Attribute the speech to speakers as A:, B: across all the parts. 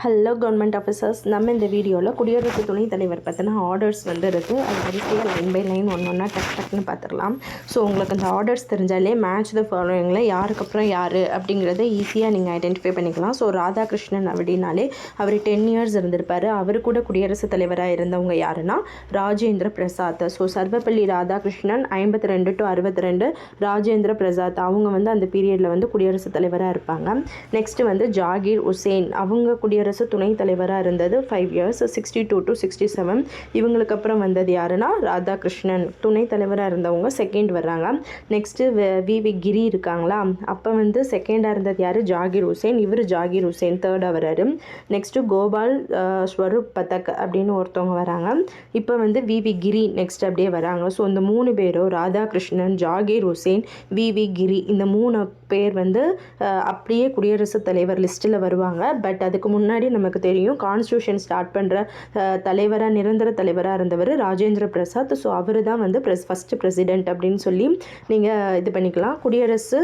A: Hello government officers, நம்ம இந்த வீடியோவில் குடியரசு துணைத் தலைவர் பற்றின ஆர்டர்ஸ் இருக்குது. அது வரிசையாக லைன் பை லைன் ஒன்றா டக்குன்னு பார்த்துடலாம். ஸோ உங்களுக்கு அந்த ஆர்டர்ஸ் தெரிஞ்சாலே மேட்ச் த ஃபாலோயிங்கில் யாருக்கப்புறம் யார் அப்படிங்கிறத ஈஸியாக நீங்கள் ஐடென்டிஃபை பண்ணிக்கலாம். ஸோ ராதாகிருஷ்ணன் அப்படின்னாலே அவர் 10 இயர்ஸ் இருந்திருப்பார். அவர் கூட குடியரசுத் தலைவராக இருந்தவங்க யாருன்னா ராஜேந்திர பிரசாத். ஸோ சர்வப்பள்ளி ராதாகிருஷ்ணன் 52 to 62, ராஜேந்திர பிரசாத் அவங்க அந்த பீரியடில் குடியரசுத் தலைவராக இருப்பாங்க. நெக்ஸ்ட்டு ஜாகிர் உசேன், அவங்க குடியரசு துணைத் தலைவராக இருந்தது 5 years, 62 to 67. இவங்களுக்கு அப்புறம் வந்தது யாருன்னா ராதாகிருஷ்ணன். துணைத் தலைவராக இருந்தவங்க செகண்ட் வர்றாங்க. நெக்ஸ்ட்டு வி கிரி இருக்காங்களா, அப்போ செகண்டாக இருந்தது யார்? ஜாகிர் உசேன். இவர் ஜாகிர் உசேன் தேர்டாக வர்றாரு. நெக்ஸ்ட்டு கோபால் ஸ்வரூப் பதக் அப்படின்னு ஒருத்தவங்க வராங்க. இப்போ வி கிரி நெக்ஸ்ட் அப்படியே வராங்க. ஸோ இந்த 3 பேரும் ராதாகிருஷ்ணன், ஜாகிர் உசேன், வி கிரி, இந்த 3 பேர் அப்படியே குடியரசுத் தலைவர் லிஸ்ட்டில் வருவாங்க. பட் அதுக்கு முன்னாடி நமக்கு தெரியும் கான்ஸ்டியூஷன் ஸ்டார்ட் பண்ணுற தலைவராக, நிரந்தர தலைவராக இருந்தவர் ராஜேந்திர பிரசாத். ஸோ அவர் தான் ஃபஸ்ட்டு பிரசிடெண்ட் அப்படின்னு சொல்லி நீங்கள் இது பண்ணிக்கலாம். குடியரசு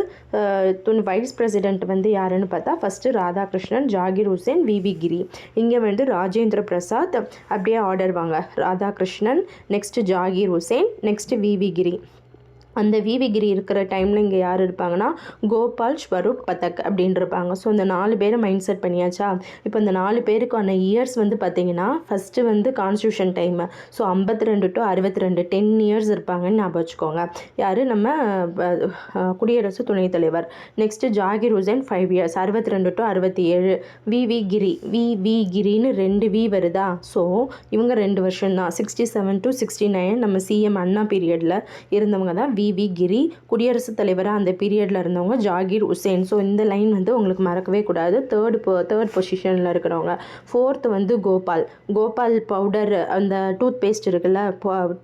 A: வைஸ் பிரசிடெண்ட் யாருன்னு பார்த்தா ஃபஸ்ட்டு ராதாகிருஷ்ணன், ஜாகிர் உசேன், வி கிரி. இங்கே ராஜேந்திர பிரசாத், அப்படியே ஆர்டர் வாங்க. Radhakrishnan, next Zakir Hussain, next V Giri. அந்த வி கிரி இருக்கிற டைமில் இங்கே யார் இருப்பாங்கன்னா கோபால் ஸ்வரூப் பதக் அப்படின்னு இருப்பாங்க. ஸோ இந்த 4 பேரை மைண்ட் செட் பண்ணியாச்சா? இப்போ இந்த 4 பேருக்கான இயர்ஸ் பார்த்தீங்கன்னா first constitution time. So 52 to 62, 10 years இருப்பாங்கன்னு ஞாபகம் வச்சுக்கோங்க. யார்? நம்ம குடியரசு துணைத் தலைவர். Next Zakir Hussain 5 years, 62 to 67. V Giri, V கிரின்னு 2 வி வருதா? ஸோ இவங்க 2 வருஷம் தான், 67 to 69. நம்ம சிஎம் அண்ணா பீரியடில் இருந்தவங்க தான் வி கிரி. குடியரசுத் தலைவராக அந்த பீரியடில் இருந்தவங்க ஜாகிர் உசேன். ஸோ இந்த லைன் உங்களுக்கு மறக்கவே கூடாது. தேர்ட் பொசிஷனில் இருக்கிறவங்க. ஃபோர்த்து கோபால் பவுடர், அந்த டூத் பேஸ்ட் இருக்குல்ல,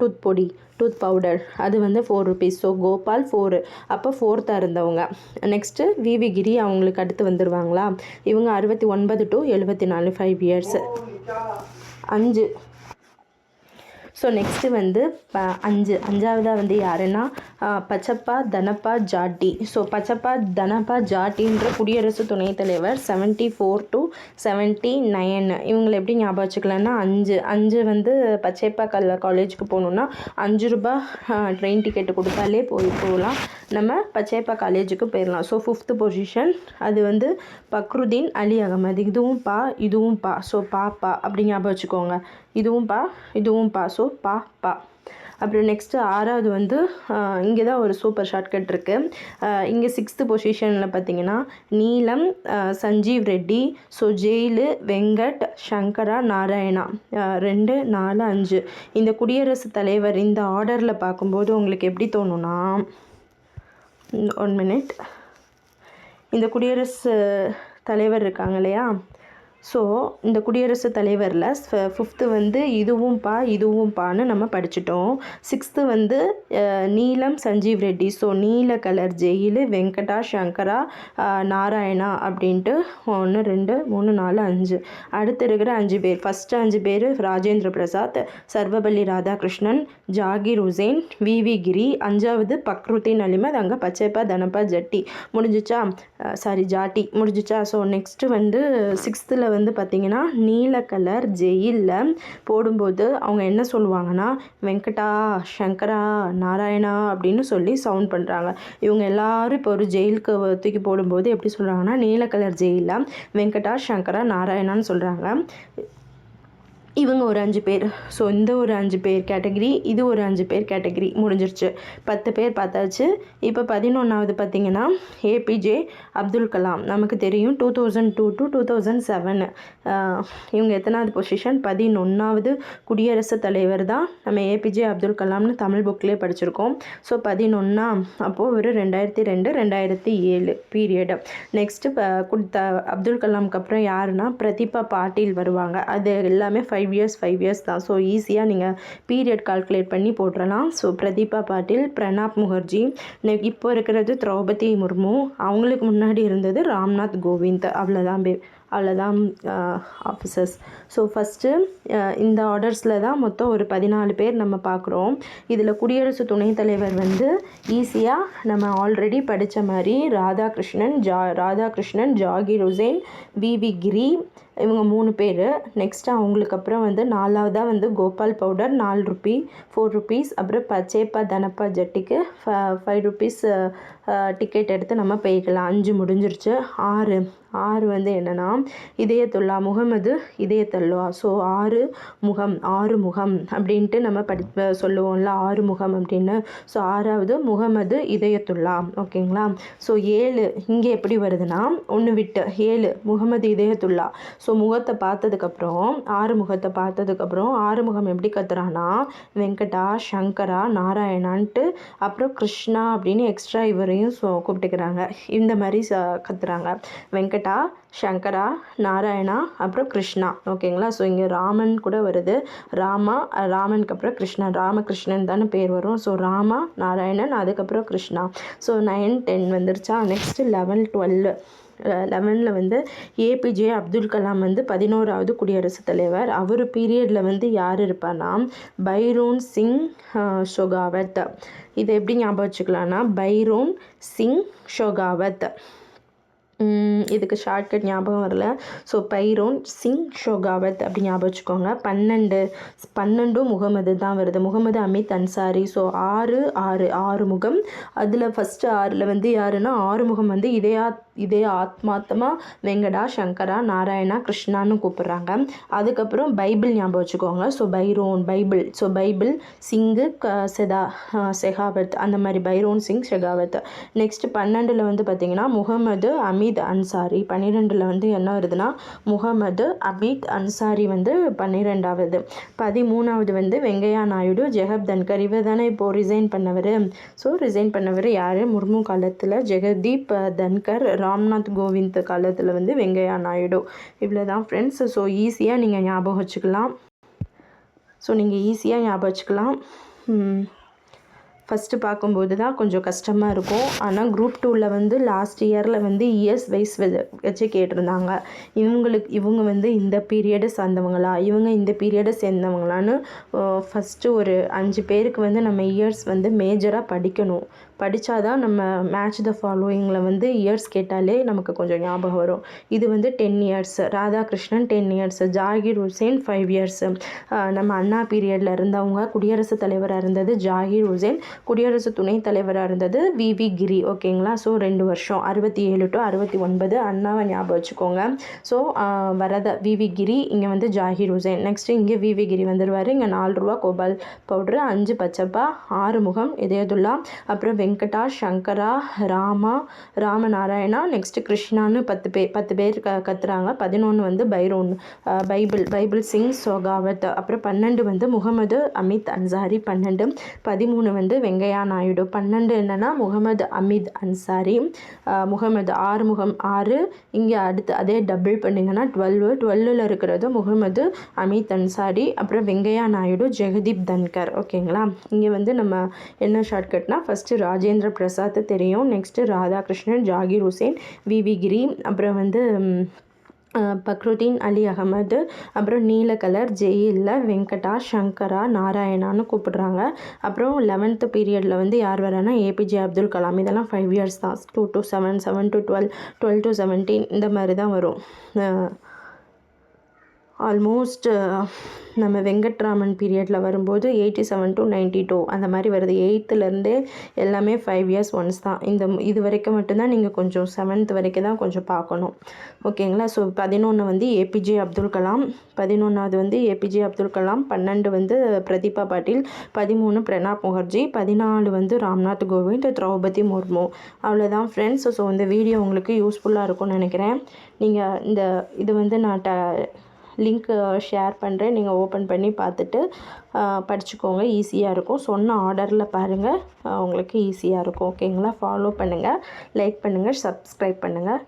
A: டூத் பொடி, டூத் பவுடர், அது 4 rupees. ஸோ கோபால் 4, அப்போ ஃபோர்த்தாக இருந்தவங்க. நெக்ஸ்ட்டு வி கிரி அவங்களுக்கு அடுத்து வந்துடுவாங்களா? இவங்க 69 to 74, 5 years. 5. ஸோ நெக்ஸ்ட்டு 5ஆவதாக யாருன்னா பச்சப்பா தனப்பா ஜாட்டி. ஸோ பச்சப்பா தனப்பா ஜாட்டின்ற குடியரசு துணைத் தலைவர் 74 to 79. இவங்களை எப்படி ஞாபகம் வச்சுக்கலான்னா 5 பச்சைப்பா காலேஜுக்கு போகணுன்னா 5 ரூபாய் ட்ரெயின் டிக்கெட்டு கொடுத்தாலே போகலாம். நம்ம பச்சைப்பா காலேஜுக்கு போயிடலாம். ஸோ 5th பொசிஷன் அது பக்ருதீன் அலி அகமது. இதுவும் பா. ஸோ பா அப்படி ஞாபகம் வச்சுக்கோங்க. இதுவும் பா. ஸோ பா. அப்புறம் நெக்ஸ்ட்டு 6வது இங்கே தான் ஒரு சூப்பர் ஷார்ட்கட் இருக்குது. இங்கே 6th பொசிஷனில் பார்த்தீங்கன்னா நீலம், சஞ்சீவ் ரெட்டி, ஸோ ஜெயிலு, வெங்கட், சங்கரா, நாராயணா. 2, 4, 5. இந்த குடியரசுத் தலைவர் இந்த ஆர்டரில் பார்க்கும்போது உங்களுக்கு எப்படி தோணுன்னா, 1 minute, இந்த குடியரசு தலைவர் இருக்காங்க இல்லையா? ஸோ இந்த குடியரசுத் தலைவரில் 5th இதுவும் பான்னு நம்ம படிச்சிட்டோம். 6th நீலம், சஞ்சீவ் ரெட்டி. ஸோ நீல கலர் ஜெயிலு, வெங்கடா, சங்கரா, நாராயணா அப்படின்ட்டு 1, 2, 3, 4, 5. அடுத்து இருக்கிற 5 பேர், ஃபஸ்ட்டு 5 பேர் ராஜேந்திர பிரசாத், சர்வபள்ளி ராதாகிருஷ்ணன், ஜாகிர் உசேன், வி கிரி. 5வது பக்ருதீன் அலிமத், அங்கே பச்சைப்பா தனப்பா ஜாட்டி முடிஞ்சிச்சா? ஸோ நெக்ஸ்ட்டு 6th பார்த்தீங்கன்னா நீல கலர் ஜெயிலில் போடும்போது அவங்க என்ன சொல்லுவாங்கன்னா வெங்கடா, சங்கரா, நாராயணா அப்படின்னு சொல்லி சவுண்ட் பண்ணுறாங்க. இவங்க எல்லாரும் இப்போ ஒரு ஜெயிலுக்கு தூக்கி போடும்போது எப்படி சொல்கிறாங்கன்னா நீல கலர் ஜெயிலில் வெங்கடா, சங்கரா, நாராயணான்னு சொல்கிறாங்க. இவங்க ஒரு 5 பேர். ஸோ இந்த ஒரு 5 பேர் கேட்டகிரி, இது ஒரு 5 பேர் கேட்டகிரி, முடிஞ்சிருச்சு. 10 பேர் பார்த்தாச்சு. இப்போ 11வது பார்த்தீங்கன்னா ஏபிஜே அப்துல் கலாம். நமக்கு தெரியும் 2002 to 2007. இவங்க எத்தனாவது பொசிஷன்? 11வது குடியரசுத் தலைவர் தான் நம்ம ஏபிஜே அப்துல் கலாம்னு தமிழ் புக்லேயே படிச்சிருக்கோம். ஸோ 11 அப்போது ஒரு 2002, 2007 பீரியடு. நெக்ஸ்ட்டு அப்துல் கலாமுக்கு அப்புறம் யாருன்னா பிரதிபா பாட்டீல் வருவாங்க. அது எல்லாமே 5 years தான். ஸோ ஈஸியாக நீங்கள் பீரியட் கால்குலேட் பண்ணி போட்டுடலாம். ஸோ பிரதீபா பாட்டீல், பிரணாப் முகர்ஜி, இப்போ இருக்கிறது திரௌபதி முர்மு, அவங்களுக்கு முன்னாடி இருந்தது ராம்நாத் கோவிந்த். அவ்வளோதான் ஆஃபீஸர்ஸ். ஸோ ஃபஸ்ட்டு இந்த ஆர்டர்ஸில் தான் மொத்தம் ஒரு 14 பேர் நம்ம பார்க்குறோம். இதில் குடியரசு துணைத் தலைவர் ஈஸியாக நம்ம ஆல்ரெடி படித்த மாதிரி ராதாகிருஷ்ணன், ஜாகிர் உசேன், வி கிரி, இவங்க 3 பேர். நெக்ஸ்ட்டு அவங்களுக்கு அப்புறம் வந்து 4வதாக வந்து கோபால் பவுடர் 4 ரூபி 4 ருபீஸ். அப்புறம் சேப்பா தனப்பா ஜட்டிக்கு 5 ருபீஸ் டிக்கெட் எடுத்து நம்ம போய்க்கலாம். 5 முடிஞ்சிருச்சு. 6 வந்து என்னென்னா இதயத்துல்லா முகமது இதயத்துல்லா. ஸோ 6 முகம் அப்படின்ட்டு நம்ம சொல்லுவோம்ல 6 முகம் அப்படின்னு. ஸோ 6வது முகமது இதயத்துல்லா. ஓகேங்களா. ஸோ 7 இங்கே எப்படி வருதுன்னா 1 விட்டு 7 முகமது இதயத்துல்லா. ஸோ முகத்தை பார்த்ததுக்கப்புறம் 6 முகத்தை பார்த்ததுக்கப்புறம் 6 முகம் எப்படி கத்துறான்னா வெங்கடா சங்கரா நாராயணான்ட்டு அப்புறம் கிருஷ்ணா அப்படின்னு எக்ஸ்ட்ரா இவரையும் கூப்பிட்டுக்கிறாங்க. இந்த மாதிரி கத்துறாங்க. வெங்கடா சங்கரா நாராயணா அப்புறம் கிருஷ்ணா. ஓகேங்களா. ஸோ இங்கே ராமன் கூட வருது. ராமனுக்கு அப்புறம் கிருஷ்ணன் ராமகிருஷ்ணன் தானே பேர் வரும். ஸோ ராமா நாராயணன் அதுக்கப்புறம் கிருஷ்ணா. ஸோ 9 10 வந்துருச்சா. நெக்ஸ்ட்டு 11 12 11ல் வந்து ஏபிஜே அப்துல் கலாம் வந்து 11வது குடியரசுத் தலைவர். அவர் பீரியடில் வந்து யார் இருப்பார்னா பைரோன் சிங் ஷெகாவத். இதை எப்படி ஞாபகம் வச்சுக்கலான்னா பைரோன் சிங் ஷெகாவத். இதுக்கு ஷார்ட்கட் ஞாபகம் வரல. ஸோ பைரோன் சிங் ஷெகாவத் அப்படி ஞாபகம் வச்சுக்கோங்க. 12 முகமது தான் வருது. முகமது அமித் அன்சாரி. ஸோ 6 முகம். அதில் ஃபஸ்ட்டு 6ல் வந்து யாருன்னா 6 முகம் வந்து இதே ஆத்மாத்தமாக வெங்கடா சங்கரா நாராயணா கிருஷ்ணான்னு கூப்பிட்றாங்க. அதுக்கப்புறம் பைபிள் ஞாபகம் வச்சுக்கோங்க. So Bible. ஸோ பைபிள் சிங்கு ஷெகாவத் அந்த மாதிரி பைரோன் சிங் ஷெகாவத். நெக்ஸ்ட்டு 12ல் வந்து பார்த்திங்கன்னா முகமது அமித் அன்சாரி. 12ல் வந்து என்ன வருதுன்னா முகமது அமித் அன்சாரி வந்து 12வது. 13வது வந்து வெங்கையா நாயுடு ஜெகப் தன்கர். இவர் தானே இப்போது ரிசைன் பண்ணவர். ஸோ ரிசைன் பண்ணவர் யார் முர்மு காலத்தில் ஜெகதீப் தன்கர். ராம்நாத் கோவிந்த் காலத்தில் வந்து வெங்கையா நாயுடு. இவ்வளோ தான் ஃப்ரெண்ட்ஸ். ஸோ ஈஸியாக நீங்கள் ஞாபகம் வச்சுக்கலாம். ஃபஸ்ட்டு பார்க்கும்போது தான் கொஞ்சம் கஷ்டமாக இருக்கும். ஆனால் குரூப் 2ல் வந்து லாஸ்ட் இயரில் வந்து இயர்ஸ் வைஸ் வச்சு கேட்டிருந்தாங்க. இவங்க வந்து இந்த பீரியடை சார்ந்தவங்களா இந்த பீரியடை சேர்ந்தவங்களான்னு ஃபஸ்ட்டு ஒரு 5 பேருக்கு வந்து நம்ம இயர்ஸ் வந்து மேஜராக படிக்கணும். படித்தாதான் நம்ம மேட்ச் த ஃபாலோயிங்கில் வந்து இயர்ஸ் கேட்டாலே நமக்கு கொஞ்சம் ஞாபகம் வரும். இது வந்து 10 years. Radhakrishnan 10 years. Zakir Hussain 5 years. நம்ம அண்ணா பீரியடில் இருந்தவங்க குடியரசுத் தலைவராக இருந்தது ஜாகிர் ஹுசேன். குடியரசு துணைத் தலைவராக இருந்தது விவி கிரி. ஓகேங்களா. ஸோ 2 வருஷம் 67 to 69 அண்ணாவை ஞாபகம் வச்சுக்கோங்க. ஸோ வரத விவி கிரி. இங்கே வந்து ஜாகிர் ஹுசேன். நெக்ஸ்ட்டு இங்கே விவி கிரி வந்துடுவார். இங்கே 4 ரூபா கோபால் பவுட்ரு 5 பச்சப்பா 6 முகம் இதயத்துல்லா. அப்புறம் வெங்கடா சங்கரா ராமநாராயணா. நெக்ஸ்ட்டு கிருஷ்ணான்னு 10 பேர் கத்துறாங்க. 11 வந்து பைபிள் சிங் ஷெகாவத். அப்புறம் 12 வந்து முகமது அமித் அன்சாரி. 12 13 வந்து வெங்கையா நாயுடு. 12 என்னென்னா முகமது அமித் அன்சாரி. முகமது 6 முகம் 6. இங்கே அடுத்து அதே டபுள் பண்ணிங்கன்னா 12ல் இருக்கிறது முகமது அமித் அன்சாரி. அப்புறம் வெங்கையா நாயுடு ஜெகதீப் தன்கர். ஓகேங்களா. இங்கே வந்து நம்ம என்ன ஷார்ட்கட்னா ஃபஸ்ட்டு ராஜேந்திர பிரசாத் தெரியும். நெக்ஸ்ட்டு ராதாகிருஷ்ணன் ஜாகிர் ஹுசேன் விவி கிரி. அப்புறம் வந்து பக்ருதீன் அலி அகமது. அப்புறம் நீல கலர் ஜெயிலில் வெங்கடா சங்கரா நாராயணான்னு கூப்பிடுறாங்க. அப்புறம் 11th பீரியடில் வந்து யார் வரானா ஏபிஜே அப்துல் கலாம். இதெல்லாம் 5 இயர்ஸ் தான். 2 to 7 7 to 12 12 to 17 இந்த மாதிரி தான் வரும். ஆல்மோஸ்ட் நம்ம வெங்கட்ராமன் பீரியடில் வரும்போது 87 to 92 அந்த மாதிரி வருது. 8th எல்லாமே 5 இயர்ஸ் ஒன்ஸ் தான். இது வரைக்கும் மட்டும்தான் நீங்கள் கொஞ்சம் 7th வரைக்கும் தான் கொஞ்சம் பார்க்கணும். ஓகேங்களா. ஸோ 11 வந்து ஏபிஜே அப்துல் கலாம். 11வது வந்து ஏபிஜே அப்துல் கலாம். 12 வந்து பிரதீபா பாட்டீல். 13 பிரணாப் முகர்ஜி. 14 வந்து ராம்நாத் கோவிந்த் திரௌபதி முர்மு. அவ்வளோதான் ஃப்ரெண்ட்ஸ். ஸோ இந்த வீடியோ உங்களுக்கு யூஸ்ஃபுல்லாக இருக்கும்னு நினைக்கிறேன். நீங்கள் இது வந்து நான் லிங்க் ஷேர் பண்ணுறேன். நீங்கள் ஓப்பன் பண்ணி பார்த்துட்டு படிச்சுக்கோங்க. ஈஸியாக இருக்கும். சொன்ன ஆர்டரில் பாருங்கள். உங்களுக்கு ஈஸியாக இருக்கும். ஓகேங்களா. ஃபாலோ பண்ணுங்கள், லைக் பண்ணுங்கள், சப்ஸ்கிரைப் பண்ணுங்கள்.